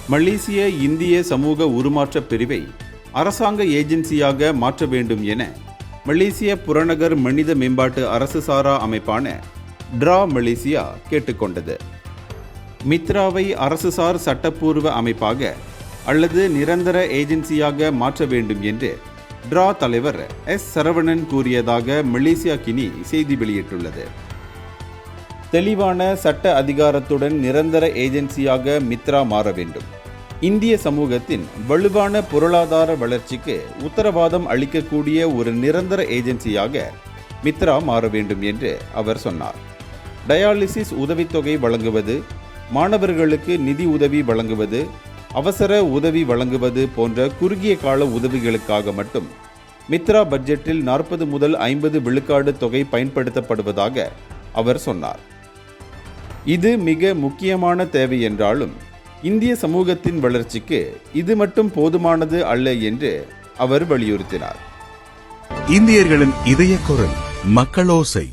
மலேசிய இந்திய சமூக உருமாற்ற பிரிவை அரசாங்க ஏஜென்சியாக மாற்ற வேண்டும் என மலேசிய புறநகர் மனித மேம்பாட்டு அரசு சாரா அமைப்பான டிரா மலேசியா கேட்டுக்கொண்டது. மித்ராவை அரசுசார் சட்டப்பூர்வ அமைப்பாக அல்லது நிரந்தர ஏஜென்சியாக மாற்ற வேண்டும் என்று டிரா தலைவர் எஸ் சரவணன் கூறியதாக மலேசியா கினி செய்தி வெளியிட்டுள்ளது. தெளிவான சட்ட அதிகாரத்துடன் நிரந்தர ஏஜென்சியாக மித்ரா மாற வேண்டும். இந்திய சமூகத்தின் வலுவான பொருளாதார வளர்ச்சிக்கு உத்தரவாதம் அளிக்கக்கூடிய ஒரு நிரந்தர ஏஜென்சியாக மித்ரா மாற வேண்டும் என்று அவர் சொன்னார். டயாலிசிஸ் உதவித்தொகை வழங்குவது, மாணவர்களுக்கு நிதி உதவி வழங்குவது, அவசர உதவி வழங்குவது போன்ற குறுகிய கால உதவிகளுக்காக மட்டும் மித்ரா பட்ஜெட்டில் 40 முதல் 50 விழுக்காடு தொகை பயன்படுத்தப்படுவதாக அவர் சொன்னார். இது மிக முக்கியமான தேவை என்றாலும் இந்திய சமூகத்தின் வளர்ச்சிக்கு இது மட்டும் போதுமானது அல்ல என்று அவர் வலியுறுத்தினார். இந்தியர்களின் இதய குரல் மக்களோசை.